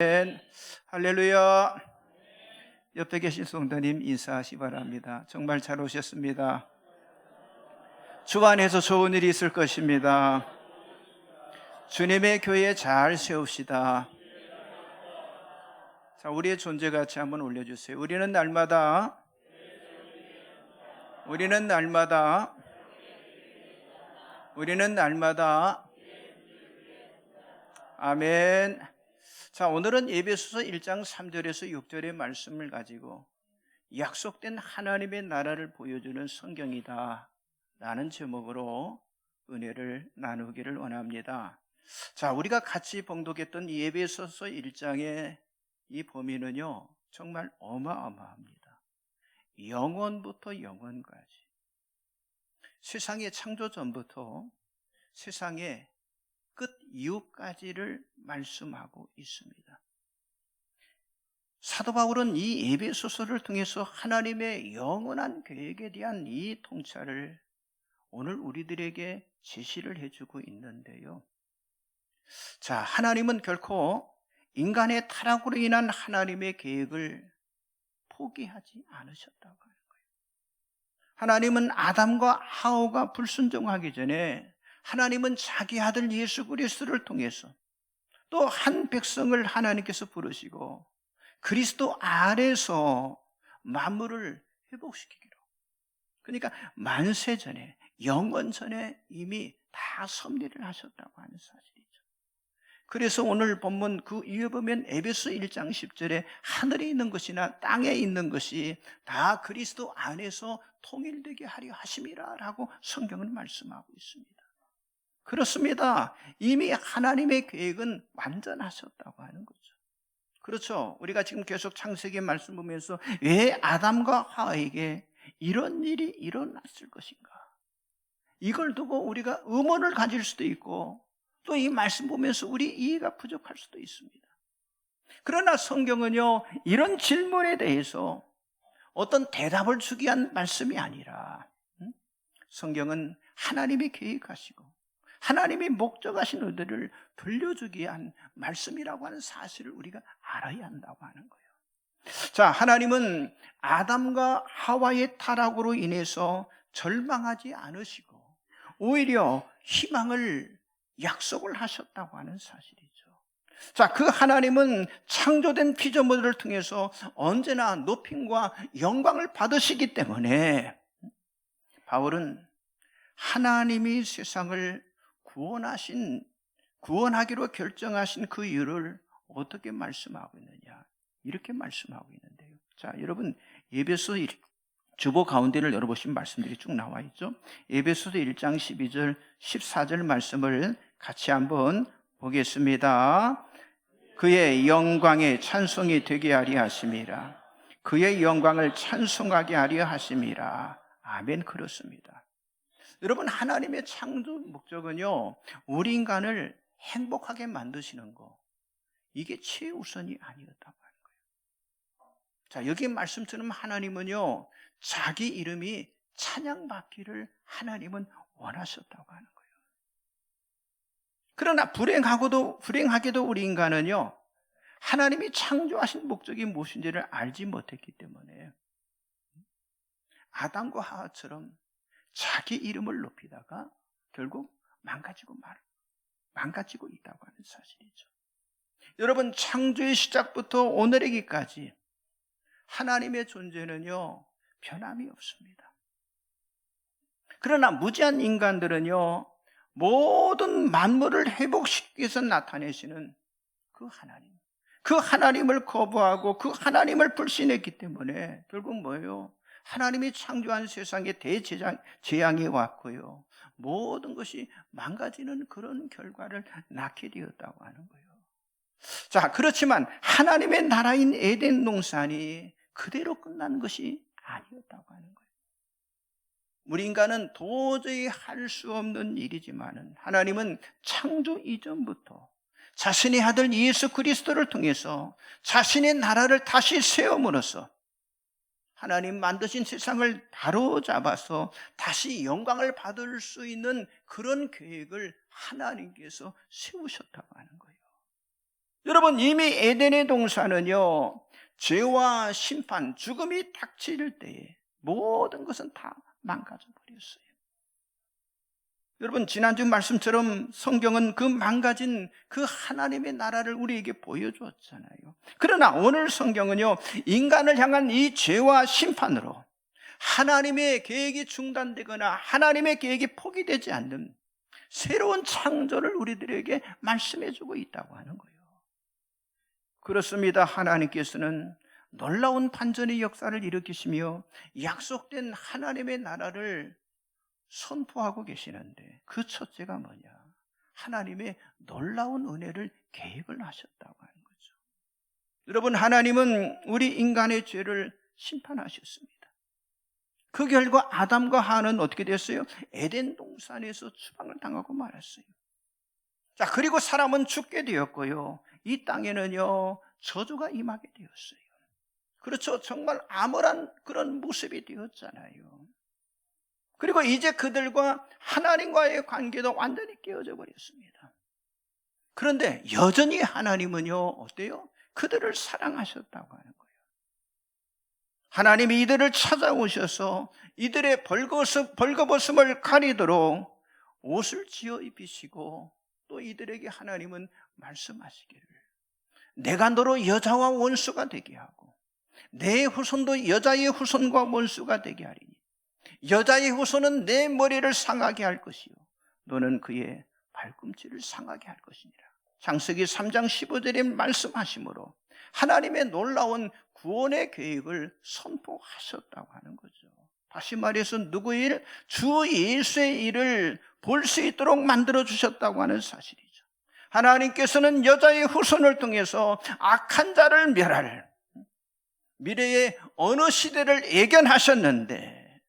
아멘. 할렐루야. 옆에 계신 성도님 인사하시 바랍니다. 정말 잘 오셨습니다. 주 안에서 좋은 일이 있을 것입니다. 주님의 교회 잘 세웁시다. 자, 우리의 존재 가치 한번 올려주세요. 우리는 날마다 아멘. 자, 오늘은 에베소서 1장 3절에서 6절의 말씀을 가지고 약속된 하나님의 나라를 보여주는 성경이다 라는 제목으로 은혜를 나누기를 원합니다. 자, 우리가 같이 봉독했던 이 에베소서 1장의 이 범위는요 정말 어마어마합니다. 영원부터 영원까지, 세상의 창조 전부터 세상의 끝 이후까지를 말씀하고 있습니다. 사도 바울은 이 에베소서를 통해서 하나님의 영원한 계획에 대한 이 통찰을 오늘 우리들에게 제시를 해주고 있는데요. 자, 하나님은 결코 인간의 타락으로 인한 하나님의 계획을 포기하지 않으셨다고 하는 거예요. 하나님은 아담과 하와가 불순종하기 전에 하나님은 자기 아들 예수 그리스도를 통해서 또 한 백성을 하나님께서 부르시고 그리스도 안에서 만물을 회복시키기로, 그러니까 만세 전에, 영원 전에 이미 다 섭리를 하셨다고 하는 사실이죠. 그래서 오늘 본문 그 이에 보면 에베소 1장 10절에 하늘에 있는 것이나 땅에 있는 것이 다 그리스도 안에서 통일되게 하려 하심이라 라고 성경은 말씀하고 있습니다. 그렇습니다. 이미 하나님의 계획은 완전하셨다고 하는 거죠. 그렇죠. 우리가 지금 계속 창세기 말씀 보면서 왜 아담과 하와에게 이런 일이 일어났을 것인가, 이걸 두고 우리가 의문을 가질 수도 있고 또 이 말씀 보면서 우리 이해가 부족할 수도 있습니다. 그러나 성경은요 이런 질문에 대해서 어떤 대답을 주기 위한 말씀이 아니라 성경은 하나님이 계획하시고 하나님이 목적하신 의도를 들려주기 위한 말씀이라고 하는 사실을 우리가 알아야 한다고 하는 거예요. 자, 하나님은 아담과 하와의 타락으로 인해서 절망하지 않으시고 오히려 희망을 약속을 하셨다고 하는 사실이죠. 자, 그 하나님은 창조된 피조물을 통해서 언제나 높임과 영광을 받으시기 때문에 바울은 하나님이 세상을 구원하기로 결정하신 그 이유를 어떻게 말씀하고 있느냐, 이렇게 말씀하고 있는데요. 자, 여러분 에베소 주보 가운데를 열어보시면 말씀들이 쭉 나와 있죠. 에베소서 1장 12절 14절 말씀을 같이 한번 보겠습니다. 그의 영광의 찬송이 되게 하려 하심이라. 그의 영광을 찬송하게 하려 하심이라. 아멘. 그렇습니다. 여러분, 하나님의 창조 목적은요 우리 인간을 행복하게 만드시는 거, 이게 최우선이 아니었다고 하는 거예요. 자, 여기 말씀처럼 하나님은요 자기 이름이 찬양받기를 하나님은 원하셨다고 하는 거예요. 그러나 불행하게도 우리 인간은요 하나님이 창조하신 목적이 무엇인지를 알지 못했기 때문에 아담과 하와처럼 자기 이름을 높이다가 결국 망가지고 있다고 하는 사실이죠. 여러분, 창조의 시작부터 오늘에기까지 하나님의 존재는요 변함이 없습니다. 그러나 무지한 인간들은요 모든 만물을 회복시키기 위해서 나타내시는 그 하나님을 거부하고 그 하나님을 불신했기 때문에 결국 뭐예요? 하나님이 창조한 세상에 대재앙이 왔고요 모든 것이 망가지는 그런 결과를 낳게 되었다고 하는 거예요. 자, 그렇지만 하나님의 나라인 에덴 동산이 그대로 끝난 것이 아니었다고 하는 거예요. 우리 인간은 도저히 할 수 없는 일이지만은 하나님은 창조 이전부터 자신의 아들 예수 그리스도를 통해서 자신의 나라를 다시 세움으로써 하나님 만드신 세상을 바로잡아서 다시 영광을 받을 수 있는 그런 계획을 하나님께서 세우셨다고 하는 거예요. 여러분, 이미 에덴의 동산은요, 죄와 심판, 죽음이 닥칠 때에 모든 것은 다 망가져 버렸어요. 여러분, 지난주 말씀처럼 성경은 그 망가진 그 하나님의 나라를 우리에게 보여주었잖아요. 그러나 오늘 성경은요, 인간을 향한 이 죄와 심판으로 하나님의 계획이 중단되거나 하나님의 계획이 포기되지 않는 새로운 창조를 우리들에게 말씀해주고 있다고 하는 거예요. 그렇습니다. 하나님께서는 놀라운 반전의 역사를 일으키시며 약속된 하나님의 나라를 선포하고 계시는데, 그 첫째가 뭐냐? 하나님의 놀라운 은혜를 계획을 하셨다고 하는 거죠. 여러분, 하나님은 우리 인간의 죄를 심판하셨습니다. 그 결과 아담과 하와는 어떻게 됐어요? 에덴 동산에서 추방을 당하고 말았어요. 자, 그리고 사람은 죽게 되었고요, 이 땅에는요, 저주가 임하게 되었어요. 그렇죠. 정말 암울한 그런 모습이 되었잖아요. 그리고 이제 그들과 하나님과의 관계도 완전히 깨어져 버렸습니다. 그런데 여전히 하나님은요, 어때요? 그들을 사랑하셨다고 하는 거예요. 하나님이 이들을 찾아오셔서 이들의 벌거벗음을 가리도록 옷을 지어 입히시고, 또 이들에게 하나님은 말씀하시기를, 내가 너로 여자와 원수가 되게 하고 내 후손도 여자의 후손과 원수가 되게 하리니 여자의 후손은 내 머리를 상하게 할 것이요 너는 그의 발꿈치를 상하게 할 것이니라. 창세기 3장 15절에 말씀하심으로 하나님의 놀라운 구원의 계획을 선포하셨다고 하는 거죠. 다시 말해서 누구의 일? 주 예수의 일을 볼 수 있도록 만들어주셨다고 하는 사실이죠. 하나님께서는 여자의 후손을 통해서 악한 자를 멸할 미래의 어느 시대를 예견하셨는데,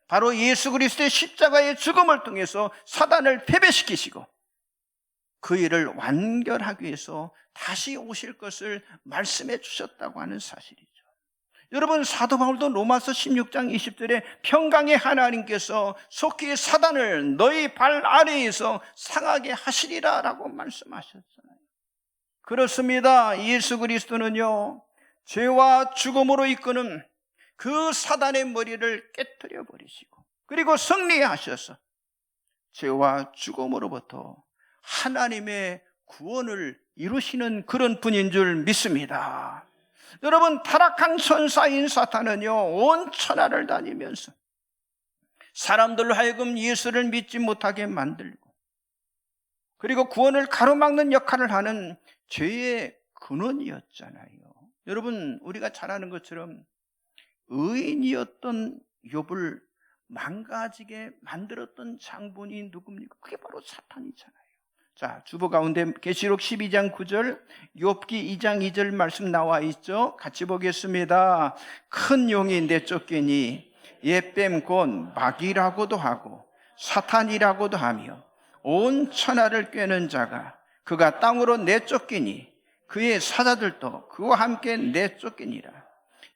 바로 예수 그리스도의 십자가의 죽음을 통해서 사단을 패배시키시고 그 일을 완결하기 위해서 다시 오실 것을 말씀해 주셨다고 하는 사실이죠. 여러분, 사도 바울도 로마서 16장 20절에 평강의 하나님께서 속히 사단을 너희 발 아래에서 상하게 하시리라 라고 말씀하셨잖아요. 그렇습니다. 예수 그리스도는요, 죄와 죽음으로 이끄는 그 사단의 머리를 깨트려 버리시고, 그리고 승리하셔서 죄와 죽음으로부터 하나님의 구원을 이루시는 그런 분인 줄 믿습니다. 여러분, 타락한 천사인 사탄은요, 온 천하를 다니면서 사람들로 하여금 예수를 믿지 못하게 만들고, 그리고 구원을 가로막는 역할을 하는 죄의 근원이었잖아요. 여러분, 우리가 잘 아는 것처럼 의인이었던 욥을 망가지게 만들었던 장본이 누굽니까? 그게 바로 사탄이잖아요. 자, 주보 가운데 계시록 12장 9절, 욥기 2장 2절 말씀 나와 있죠. 같이 보겠습니다. 큰 용이 내쫓기니 옛뱀 곧 마귀라고도 하고 사탄이라고도 하며 온 천하를 꿰는 자가 그가 땅으로 내쫓기니 그의 사자들도 그와 함께 내쫓기니라.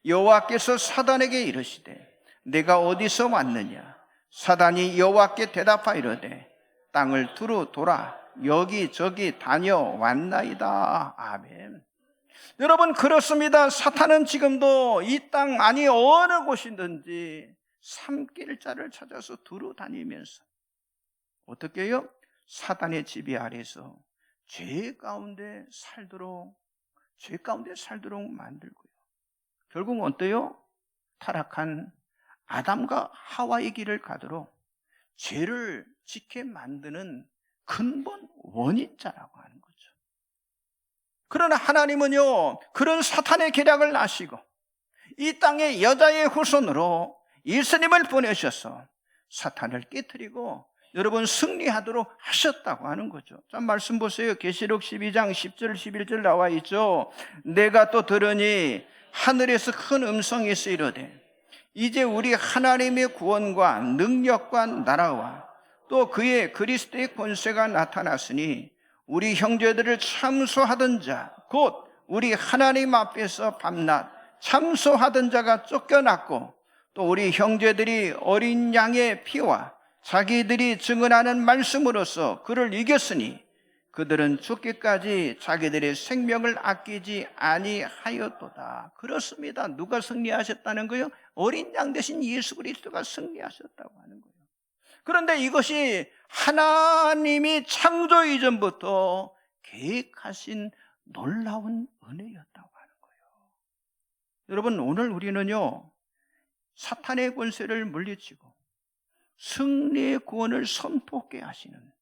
여호와께서 사단에게 이르시되 내가 어디서 왔느냐? 사단이 여호와께 대답하이르되 땅을 두루 돌아 여기저기 다녀왔나이다. 아멘. 여러분, 그렇습니다. 사탄은 지금도 이 땅 아니 어느 곳이든지 삼킬 자를 찾아서 두루 다니면서 어떻게 해요? 사단의 지배 아래서 죄 가운데 살도록 만들고요. 결국은 어때요? 타락한 아담과 하와의 길을 가도록 죄를 짓게 만드는 근본 원인자라고 하는 거죠. 그러나 하나님은요, 그런 사탄의 계략을 아시고 이 땅에 여자의 후손으로 예수님을 보내셔서 사탄을 깨트리고 여러분 승리하도록 하셨다고 하는 거죠. 자, 말씀 보세요. 계시록 12장 10절 11절 나와 있죠. 내가 또 들으니 하늘에서 큰 음성이 있어 이르되 이제 우리 하나님의 구원과 능력과 나라와 또 그의 그리스도의 권세가 나타났으니 우리 형제들을 참소하던 자 곧 우리 하나님 앞에서 밤낮 참소하던 자가 쫓겨났고 또 우리 형제들이 어린 양의 피와 자기들이 증언하는 말씀으로써 그를 이겼으니 그들은 죽기까지 자기들의 생명을 아끼지 아니하였도다. 그렇습니다. 누가 승리하셨다는 거요? 어린 양 대신 예수 그리스도가 승리하셨다고 하는 거예요. 그런데 이것이 하나님이 창조 이전부터 계획하신 놀라운 은혜였다고 하는 거예요. 여러분, 오늘 우리는요, 사탄의 권세를 물리치고 승리의 구원을 선포하게 하시는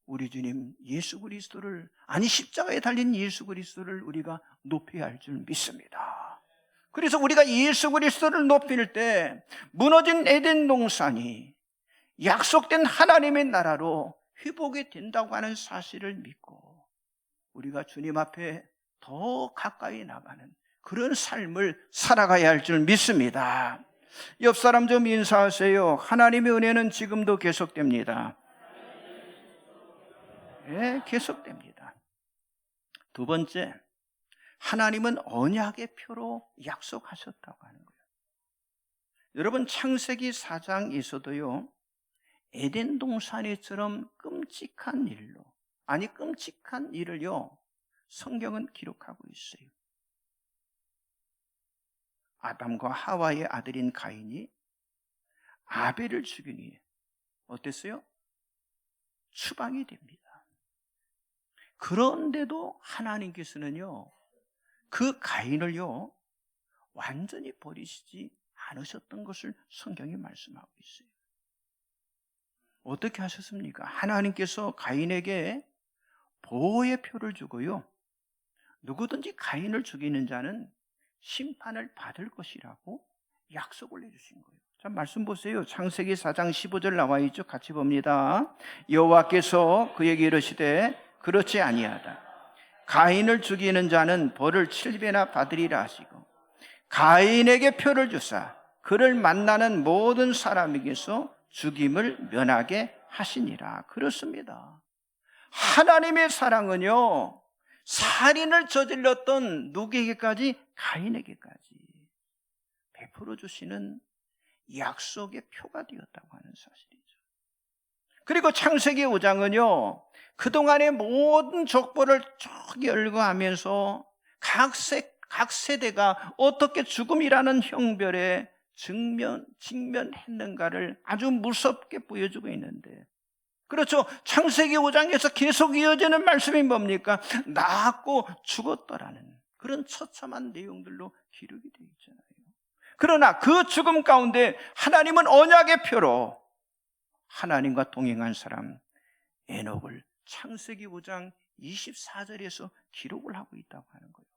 우리 주님 예수 그리스도를, 아니 십자가에 달린 예수 그리스도를 우리가 높여야 할 줄 믿습니다. 그래서 우리가 예수 그리스도를 높일 때 무너진 에덴 동산이 약속된 하나님의 나라로 회복이 된다고 하는 사실을 믿고 우리가 주님 앞에 더 가까이 나가는 그런 삶을 살아가야 할 줄 믿습니다. 옆 사람 좀 인사하세요. 하나님의 은혜는 지금도 계속됩니다. 네, 계속됩니다. 두 번째, 하나님은 언약의 표로 약속하셨다고 하는 거예요. 여러분, 창세기 4장에서도요, 에덴 동산에처럼 끔찍한 일로, 아니 끔찍한 일을요, 성경은 기록하고 있어요. 아담과 하와의 아들인 가인이 아벨을 죽이니 어땠어요? 추방이 됩니다. 그런데도 하나님께서는요, 그 가인을요, 완전히 버리시지 않으셨던 것을 성경이 말씀하고 있어요. 어떻게 하셨습니까? 하나님께서 가인에게 보호의 표를 주고요, 누구든지 가인을 죽이는 자는 심판을 받을 것이라고 약속을 해주신 거예요. 자, 말씀 보세요. 창세기 4장 15절 나와 있죠. 같이 봅니다. 여호와께서 그에게 이르시되 그렇지 아니하다. 가인을 죽이는 자는 벌을 7배나 받으리라 하시고 가인에게 표를 주사 그를 만나는 모든 사람에게서 죽임을 면하게 하시니라. 그렇습니다. 하나님의 사랑은요, 살인을 저질렀던 누구에게까지? 가인에게까지 베풀어 주시는 약속의 표가 되었다고 하는 사실이죠. 그리고 창세기 5장은요, 그동안의 모든 족보를 쭉 열거하면서 각 세대가 어떻게 죽음이라는 형벌에 직면했는가를 아주 무섭게 보여주고 있는데, 그렇죠. 창세기 5장에서 계속 이어지는 말씀이 뭡니까? 낳았고 죽었더라는 그런 처참한 내용들로 기록이 되어 있잖아요. 그러나 그 죽음 가운데 하나님은 언약의 표로 하나님과 동행한 사람 에녹을 창세기 5장 24절에서 기록을 하고 있다고 하는 거예요.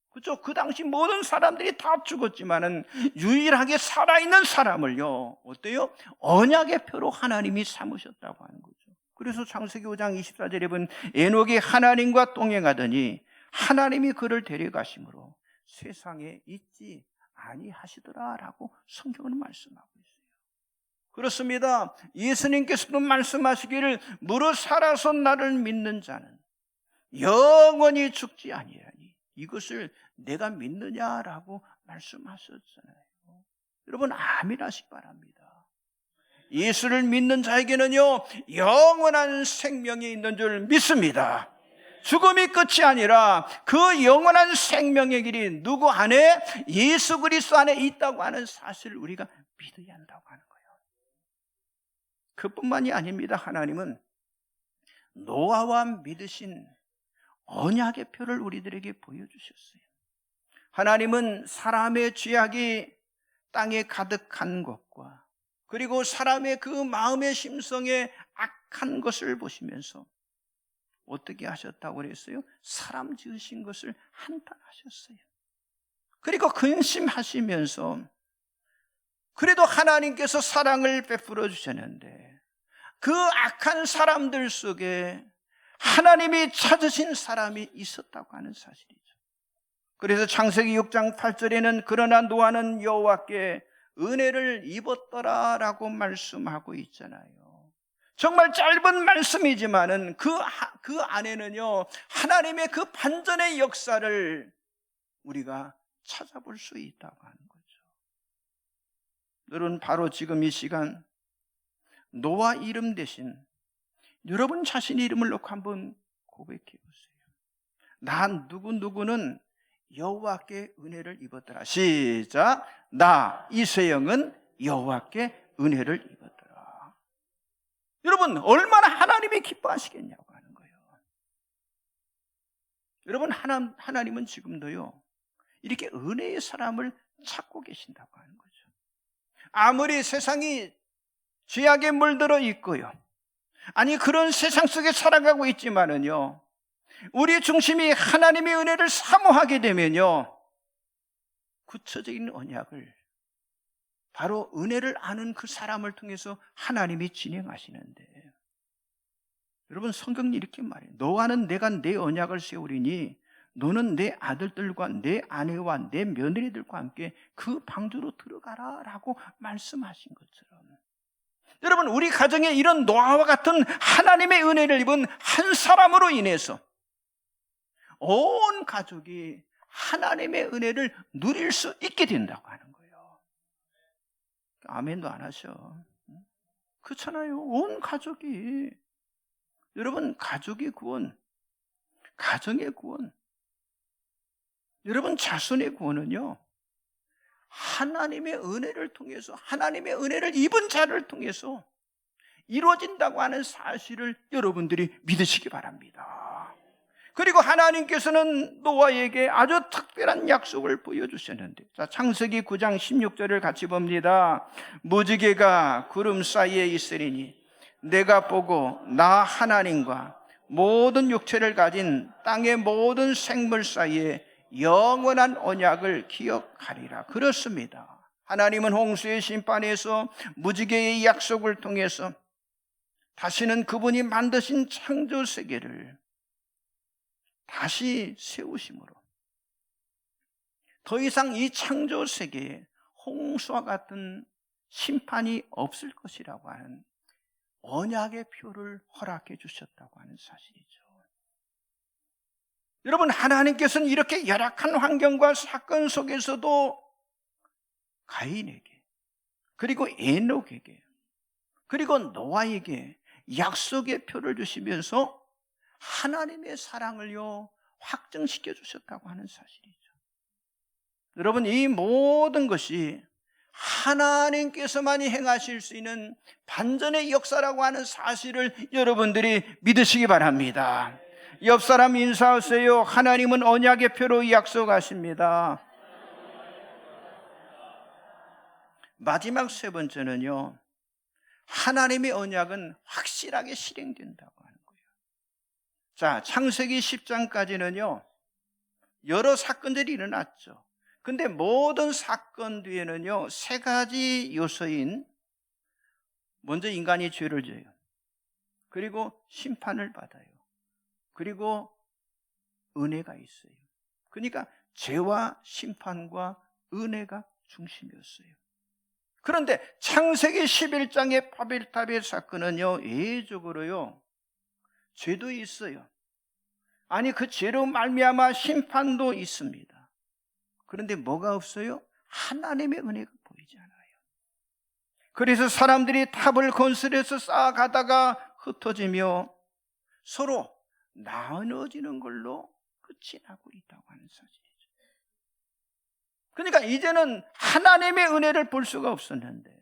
그렇죠? 그 당시 모든 사람들이 다 죽었지만은 유일하게 살아있는 사람을요, 어때요? 언약의 표로 하나님이 삼으셨다고 하는 거죠. 그래서 창세기 5장 24절에 보면 에녹이 하나님과 동행하더니 하나님이 그를 데려가심으로 세상에 있지 아니하시더라라고 성경은 말씀하고 있어요. 그렇습니다. 예수님께서도 말씀하시기를 무릇 살아서 나를 믿는 자는 영원히 죽지 아니하니 이것을 내가 믿느냐라고 말씀하셨잖아요. 여러분, 아멘 하시기 바랍니다. 예수를 믿는 자에게는요, 영원한 생명이 있는 줄 믿습니다. 죽음이 끝이 아니라 그 영원한 생명의 길이 누구 안에? 예수 그리스도 안에 있다고 하는 사실을 우리가 믿어야 한다고 하는 거예요. 그뿐만이 아닙니다. 하나님은 노아와 믿으신 언약의 표를 우리들에게 보여주셨어요. 하나님은 사람의 죄악이 땅에 가득한 것과 그리고 사람의 그 마음의 심성에 악한 것을 보시면서 어떻게 하셨다고 그랬어요? 사람 지으신 것을 한탄하셨어요. 그리고 근심하시면서 그래도 하나님께서 사랑을 베풀어 주셨는데 그 악한 사람들 속에 하나님이 찾으신 사람이 있었다고 하는 사실이죠. 그래서 창세기 6장 8절에는 그러나 노아는 여호와께 은혜를 입었더라라고 말씀하고 있잖아요. 정말 짧은 말씀이지만은 그 안에는요, 하나님의 그 반전의 역사를 우리가 찾아볼 수 있다고 하는 거죠. 여러분, 바로 지금 이 시간 노아 이름 대신 여러분 자신의 이름을 놓고 한번 고백해 보세요. 나 누구누구는 여호와께 은혜를 입었더라. 시작. 나 이세영은 여호와께 은혜를 입었더라. 여러분, 얼마나 하나님이 기뻐하시겠냐고 하는 거예요. 여러분, 하나님은 지금도요, 이렇게 은혜의 사람을 찾고 계신다고 하는 거죠. 아무리 세상이 죄악에 물들어 있고요, 아니 그런 세상 속에 살아가고 있지만은요, 우리 중심이 하나님의 은혜를 사모하게 되면요, 구체적인 언약을 바로 은혜를 아는 그 사람을 통해서 하나님이 진행하시는데, 여러분, 성경이 이렇게 말해요. 너와는 내가 내 언약을 세우리니 너는 내 아들들과 내 아내와 내 며느리들과 함께 그 방주로 들어가라 라고 말씀하신 것처럼, 여러분, 우리 가정에 이런 노아와 같은 하나님의 은혜를 입은 한 사람으로 인해서 온 가족이 하나님의 은혜를 누릴 수 있게 된다고 하는 거예요. 아멘도 안 하셔. 그렇잖아요. 온 가족이. 여러분, 가족의 구원, 가정의 구원, 여러분 자손의 구원은요, 하나님의 은혜를 통해서, 하나님의 은혜를 입은 자를 통해서 이루어진다고 하는 사실을 여러분들이 믿으시기 바랍니다. 그리고 하나님께서는 노아에게 아주 특별한 약속을 보여주셨는데, 자, 창세기 9장 16절을 같이 봅니다. 무지개가 구름 사이에 있으리니 내가 보고 나 하나님과 모든 육체를 가진 땅의 모든 생물 사이에 영원한 언약을 기억하리라. 그렇습니다. 하나님은 홍수의 심판에서 무지개의 약속을 통해서 다시는 그분이 만드신 창조 세계를 다시 세우심으로 더 이상 이 창조 세계에 홍수와 같은 심판이 없을 것이라고 하는 언약의 표를 허락해 주셨다고 하는 사실이죠. 여러분, 하나님께서는 이렇게 열악한 환경과 사건 속에서도 가인에게, 그리고 에녹에게, 그리고 노아에게 약속의 표를 주시면서 하나님의 사랑을요 확증시켜 주셨다고 하는 사실이죠. 여러분, 이 모든 것이 하나님께서만이 행하실 수 있는 반전의 역사라고 하는 사실을 여러분들이 믿으시기 바랍니다. 옆 사람 인사하세요. 하나님은 언약의 표로 약속하십니다. 마지막 세 번째는요, 하나님의 언약은 확실하게 실행된다고 하는 거예요. 자, 창세기 10장까지는요 여러 사건들이 일어났죠. 근데 모든 사건 뒤에는요 세 가지 요소인, 먼저 인간이 죄를 져요. 그리고 심판을 받아요. 그리고 은혜가 있어요. 그러니까 죄와 심판과 은혜가 중심이었어요. 그런데 창세기 11장의 바벨탑의 사건은요 예외적으로요 죄도 있어요. 아니 그 죄로 말미암아 심판도 있습니다. 그런데 뭐가 없어요? 하나님의 은혜가 보이지 않아요. 그래서 사람들이 탑을 건설해서 쌓아가다가 흩어지며 서로 나눠지는 걸로 끝이 나고 있다고 하는 사실이죠. 그러니까 이제는 하나님의 은혜를 볼 수가 없었는데,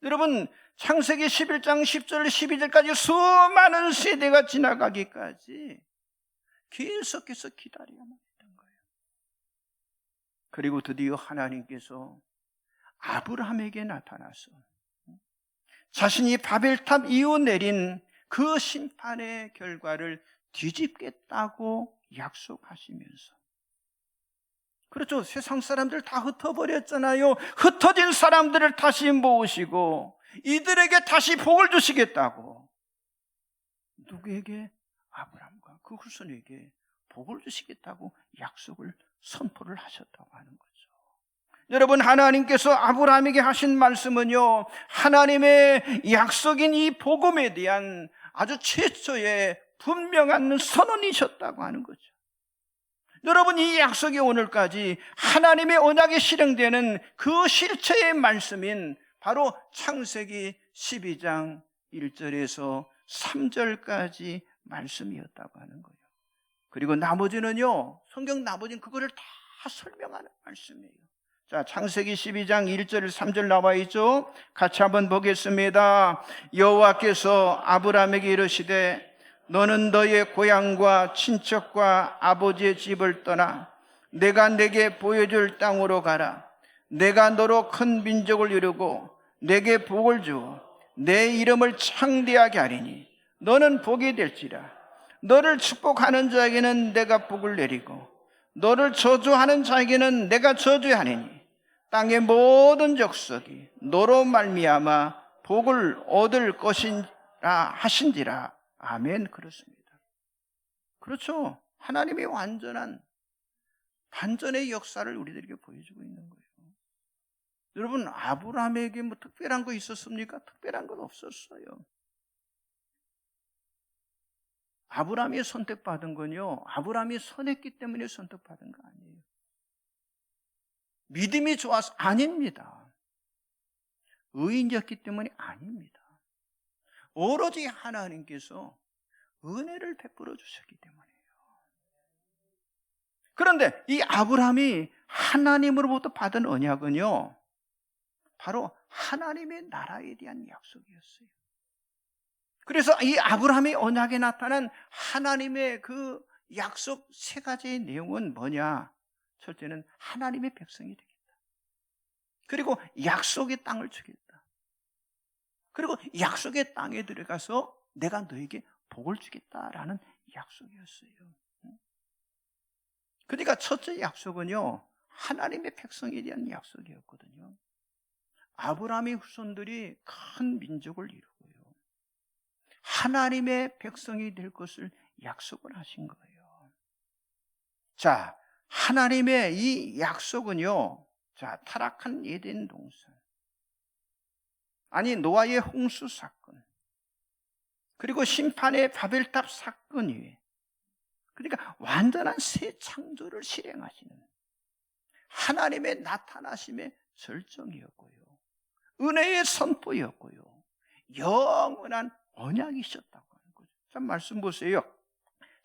여러분 창세기 11장 10절 12절까지 수많은 세대가 지나가기까지 계속해서 기다려야만 했던 거예요. 그리고 드디어 하나님께서 아브라함에게 나타나서 자신이 바벨탑 이후 내린 그 심판의 결과를 뒤집겠다고 약속하시면서, 그렇죠, 세상 사람들 다 흩어버렸잖아요. 흩어진 사람들을 다시 모으시고 이들에게 다시 복을 주시겠다고, 누구에게? 아브라함과 그 후손에게 복을 주시겠다고 약속을 선포를 하셨다고 하는 거죠. 여러분, 하나님께서 아브라함에게 하신 말씀은요 하나님의 약속인 이 복음에 대한 아주 최초의 분명한 선언이셨다고 하는 거죠. 여러분, 이 약속이 오늘까지 하나님의 언약에 실행되는 그 실체의 말씀인 바로 창세기 12장 1절에서 3절까지 말씀이었다고 하는 거예요. 그리고 나머지는요, 성경 나머지는 그거를 다 설명하는 말씀이에요. 자, 창세기 12장 1절 3절 나와 있죠. 같이 한번 보겠습니다. 여호와께서 아브라함에게 이르시되 너는 너의 고향과 친척과 아버지의 집을 떠나 내가 내게 보여줄 땅으로 가라. 내가 너로 큰 민족을 이루고 내게 복을 주어 내 이름을 창대하게 하리니 너는 복이 될지라. 너를 축복하는 자에게는 내가 복을 내리고 너를 저주하는 자에게는 내가 저주하리니 땅의 모든 족속이 너로 말미암아 복을 얻을 것이라 하신지라. 아멘. 그렇습니다. 그렇죠. 하나님의 완전한 반전의 역사를 우리들에게 보여주고 있는 거예요. 여러분, 아브라함에게 뭐 특별한 거 있었습니까? 특별한 건 없었어요. 아브라함이 선택받은 건요, 아브라함이 선했기 때문에 선택받은 거 아니에요. 믿음이 좋아서 아닙니다. 의인이었기 때문에 아닙니다. 오로지 하나님께서 은혜를 베풀어 주셨기 때문이에요. 그런데 이 아브라함이 하나님으로부터 받은 언약은요, 바로 하나님의 나라에 대한 약속이었어요. 그래서 이 아브라함의 언약에 나타난 하나님의 그 약속 세 가지의 내용은 뭐냐? 첫째는 하나님의 백성이 되겠다. 그리고 약속의 땅을 주겠다. 그리고 약속의 땅에 들어가서 내가 너에게 복을 주겠다라는 약속이었어요. 그러니까 첫째 약속은요, 하나님의 백성에 대한 약속이었거든요. 아브라함의 후손들이 큰 민족을 이루고요, 하나님의 백성이 될 것을 약속을 하신 거예요. 자, 하나님의 이 약속은요, 자, 타락한 에덴 동산, 아니 노아의 홍수 사건, 그리고 심판의 바벨탑 사건 위에, 그러니까 완전한 새 창조를 실행하시는 하나님의 나타나심의 절정이었고요, 은혜의 선포였고요, 영원한 언약이셨다고 하는 거죠. 자, 말씀 보세요.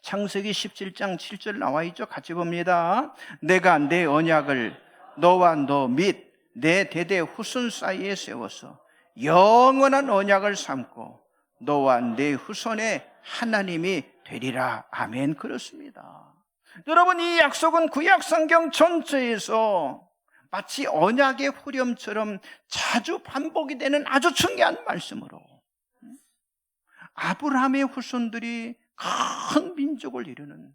창세기 17장 7절 나와 있죠. 같이 봅니다. 내가 내 언약을 너와 너 및 내 대대 후손 사이에 세워서 영원한 언약을 삼고 너와 내 후손의 하나님이 되리라. 아멘. 그렇습니다. 여러분, 이 약속은 구약 성경 전체에서 마치 언약의 후렴처럼 자주 반복이 되는 아주 중요한 말씀으로 아브라함의 후손들이 큰 민족을 이루는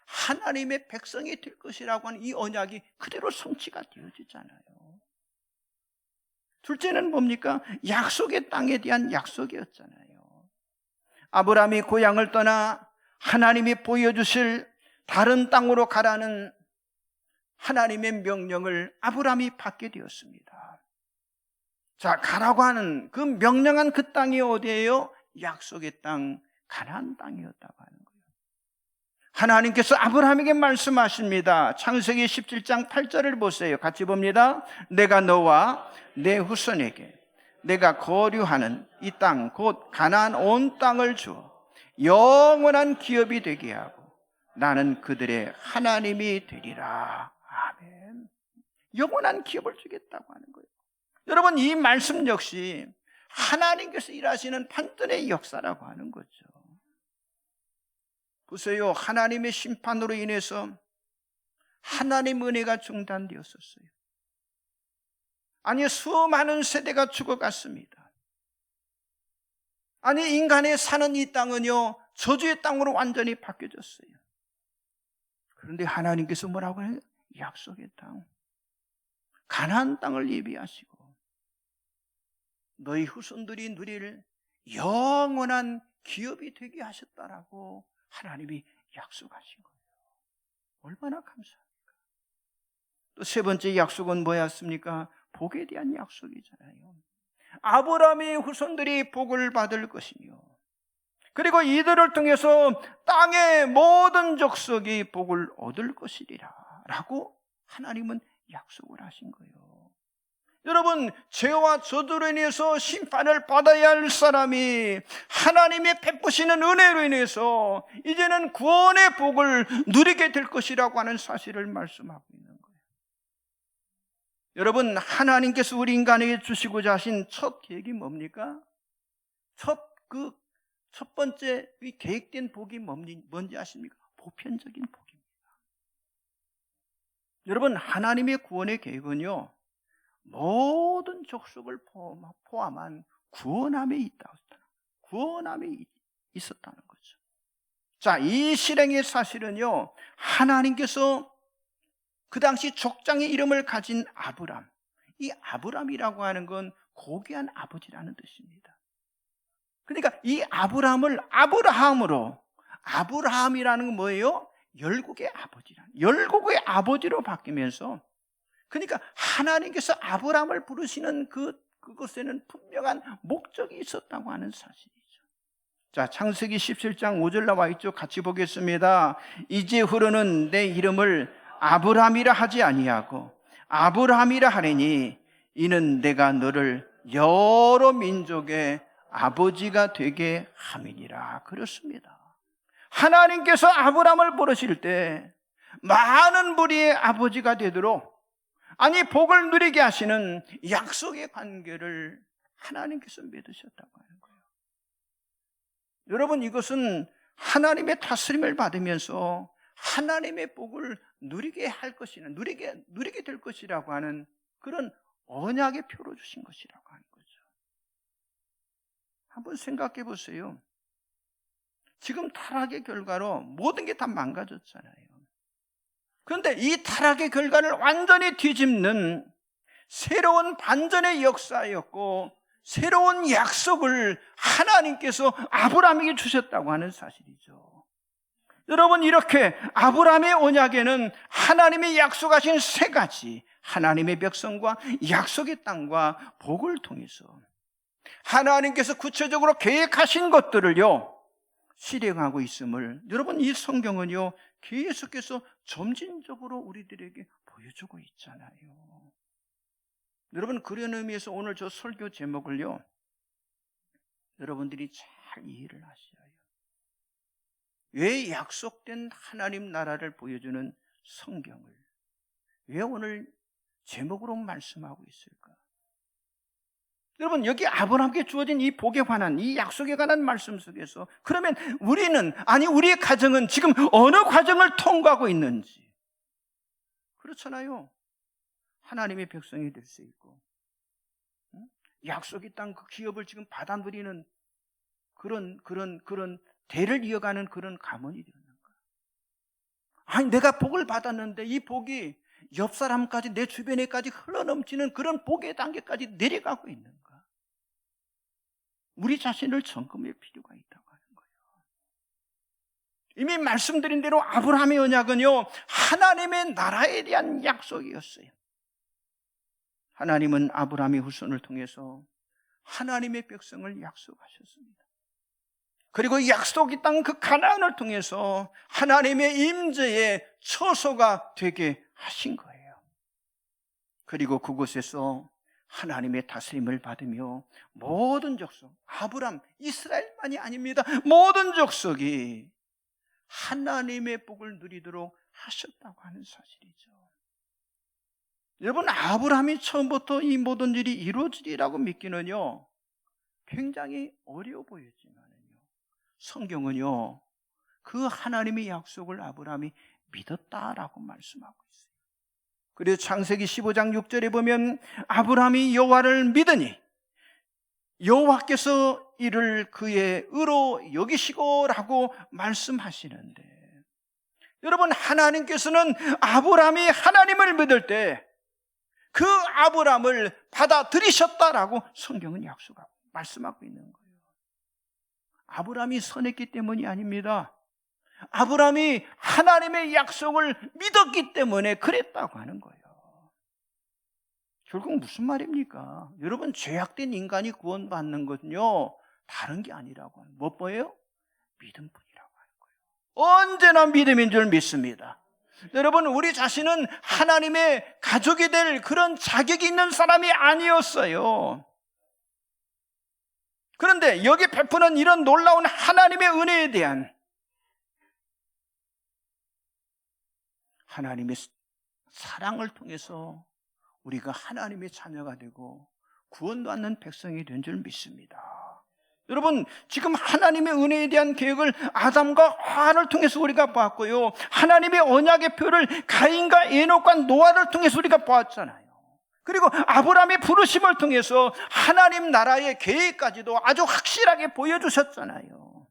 하나님의 백성이 될 것이라고 하는 이 언약이 그대로 성취가 되어지잖아요. 둘째는 뭡니까? 약속의 땅에 대한 약속이었잖아요. 아브라함이 고향을 떠나 하나님이 보여주실 다른 땅으로 가라는 하나님의 명령을 아브라함이 받게 되었습니다. 자, 가라고 하는 그 명령한 그 땅이 어디예요? 약속의 땅, 가나안 땅이었다고 하는 거예요. 하나님께서 아브라함에게 말씀하십니다. 창세기 17장 8절을 보세요. 같이 봅니다. 내가 너와 내 후손에게 내가 거류하는 이 땅 곧 가나안 온 땅을 주어 영원한 기업이 되게 하고 나는 그들의 하나님이 되리라. 아멘. 영원한 기업을 주겠다고 하는 거예요. 여러분, 이 말씀 역시 하나님께서 일하시는 판단의 역사라고 하는 거죠. 보세요. 하나님의 심판으로 인해서 하나님의 은혜가 중단되었었어요. 아니, 수많은 세대가 죽어갔습니다. 아니, 인간의 사는 이 땅은요, 저주의 땅으로 완전히 바뀌어졌어요. 그런데 하나님께서 뭐라고 해요? 약속의 땅, 가나안 땅을 예비하시고 너희 후손들이 누릴 영원한 기업이 되게 하셨다라고 하나님이 약속하신 거예요. 얼마나 감사합니까? 또 세 번째 약속은 뭐였습니까? 복에 대한 약속이잖아요. 아브라함의 후손들이 복을 받을 것이며, 그리고 이들을 통해서 땅의 모든 족속이 복을 얻을 것이리라 라고 하나님은 약속을 하신 거예요. 여러분, 죄와 저주로 인해서 심판을 받아야 할 사람이 하나님의 베푸시는 은혜로 인해서 이제는 구원의 복을 누리게 될 것이라고 하는 사실을 말씀하고 있는 거예요. 여러분, 하나님께서 우리 인간에게 주시고자 하신 첫 계획이 뭡니까? 첫 번째 계획된 복이 뭔지 아십니까? 보편적인 복입니다. 여러분, 하나님의 구원의 계획은요, 모든 족속을 포함한 구원함에 있었다는 거죠. 자, 이 실행의 사실은요, 하나님께서 그 당시 족장의 이름을 가진 아브람, 이 아브람이라고 하는 건 고귀한 아버지라는 뜻입니다. 그러니까 이 아브람을 아브라함이라는 건 뭐예요? 열국의 아버지로 바뀌면서, 그러니까 하나님께서 아브라함을 부르시는 그것에는 분명한 목적이 있었다고 하는 사실이죠. 자, 창세기 17장 5절 나와 있죠. 같이 보겠습니다. 이제 후로는 내 이름을 아브라함이라 하지 아니하고 아브라함이라 하리니 이는 내가 너를 여러 민족의 아버지가 되게 함이니라. 그렇습니다. 하나님께서 아브라함을 부르실 때 많은 무리의 아버지가 되도록, 아니 복을 누리게 하시는 약속의 관계를 하나님께서 맺으셨다고 하는 거예요. 여러분, 이것은 하나님의 다스림을 받으면서 하나님의 복을 누리게 될 것이라고 하는 그런 언약의 표로 주신 것이라고 하는 거죠. 한번 생각해 보세요. 지금 타락의 결과로 모든 게 다 망가졌잖아요. 그런데 이 타락의 결과를 완전히 뒤집는 새로운 반전의 역사였고, 새로운 약속을 하나님께서 아브라함에게 주셨다고 하는 사실이죠. 여러분, 이렇게 아브라함의 언약에는 하나님이 약속하신 세 가지, 하나님의 백성과 약속의 땅과 복을 통해서 하나님께서 구체적으로 계획하신 것들을요 실행하고 있음을, 여러분, 이 성경은요 계속해서 점진적으로 우리들에게 보여주고 있잖아요. 여러분, 그런 의미에서 오늘 저 설교 제목을요 여러분들이 잘 이해를 하셔야 해요. 왜 약속된 하나님 나라를 보여주는 성경을 왜 오늘 제목으로 말씀하고 있을까? 여러분, 여기 아브라함께 주어진 이 복에 관한, 이 약속에 관한 말씀 속에서 그러면 우리의 가정은 지금 어느 과정을 통과하고 있는지, 그렇잖아요. 하나님의 백성이 될 수 있고, 약속의 땅 그 기업을 지금 받아 누리는 그런 대를 이어가는 그런 가문이 되는 거야. 아니, 내가 복을 받았는데 이 복이 옆 사람까지, 내 주변에까지 흘러넘치는 그런 복의 단계까지 내려가고 있는 거야. 우리 자신을 점검할 필요가 있다고 하는 거예요. 이미 말씀드린 대로 아브라함의 언약은요 하나님의 나라에 대한 약속이었어요. 하나님은 아브라함의 후손을 통해서 하나님의 백성을 약속하셨습니다. 그리고 이 약속의 땅 그 가나안을 통해서 하나님의 임재의 처소가 되게 하신 거예요. 그리고 그곳에서 하나님의 다스림을 받으며 모든 족속, 아브람, 이스라엘만이 아닙니다. 모든 족속이 하나님의 복을 누리도록 하셨다고 하는 사실이죠. 여러분, 아브라함이 처음부터 이 모든 일이 이루어지리라고 믿기는요 굉장히 어려워 보이지만요 성경은요 그 하나님의 약속을 아브라함이 믿었다라고 말씀하고 있어요. 그래서 창세기 15장 6절에 보면 아브라함이 여호와를 믿으니 여호와께서 이를 그의 의로 여기시고라고 말씀하시는데, 여러분, 하나님께서는 아브라함이 하나님을 믿을 때 그 아브라함을 받아들이셨다라고 성경은 약속하고 말씀하고 있는 거예요. 아브라함이 선했기 때문이 아닙니다. 아브라함이 하나님의 약속을 믿었기 때문에 그랬다고 하는 거예요. 결국 무슨 말입니까? 여러분, 죄악된 인간이 구원받는 것은요 다른 게 아니라고 하는, 뭐예요? 믿음뿐이라고 하는 거예요. 언제나 믿음인 줄 믿습니다. 여러분, 우리 자신은 하나님의 가족이 될 그런 자격이 있는 사람이 아니었어요. 그런데 여기 베푸는 이런 놀라운 하나님의 은혜에 대한 하나님의 사랑을 통해서 우리가 하나님의 자녀가 되고 구원받는 백성이 된 줄 믿습니다. 여러분, 지금 하나님의 은혜에 대한 계획을 아담과 하와를 통해서 우리가 봤고요, 하나님의 언약의 표를 가인과 에녹과 노아를 통해서 우리가 보았잖아요. 그리고 아브라함의 부르심을 통해서 하나님 나라의 계획까지도 아주 확실하게 보여주셨잖아요.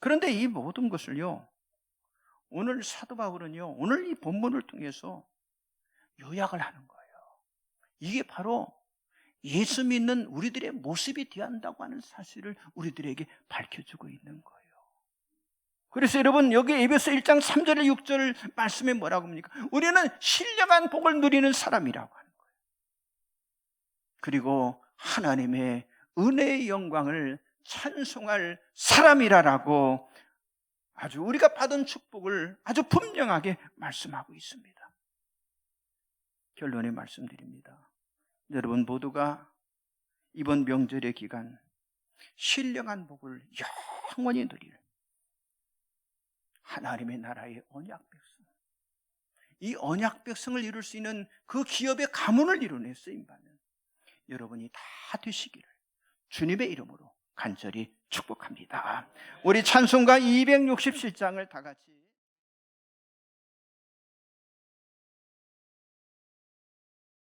그런데 이 모든 것을요, 오늘 사도 바울은요, 오늘 이 본문을 통해서 요약을 하는 거예요. 이게 바로 예수 믿는 우리들의 모습이 되어야 한다고 하는 사실을 우리들에게 밝혀주고 있는 거예요. 그래서 여러분, 여기 에베소 1장 3절 6절 말씀에 뭐라고 합니까? 우리는 신령한 복을 누리는 사람이라고 하는 거예요. 그리고 하나님의 은혜의 영광을 찬송할 사람이라고 아주 우리가 받은 축복을 아주 분명하게 말씀하고 있습니다. 결론에 말씀드립니다. 여러분 모두가 이번 명절의 기간 신령한 복을 영원히 누릴 하나님의 나라의 언약 백성, 이 언약 백성을 이룰 수 있는 그 기업의 가문을 이루는 쓰임받는 여러분이 다 되시기를 주님의 이름으로 간절히 축복합니다. 우리 찬송가 267장을 다 같이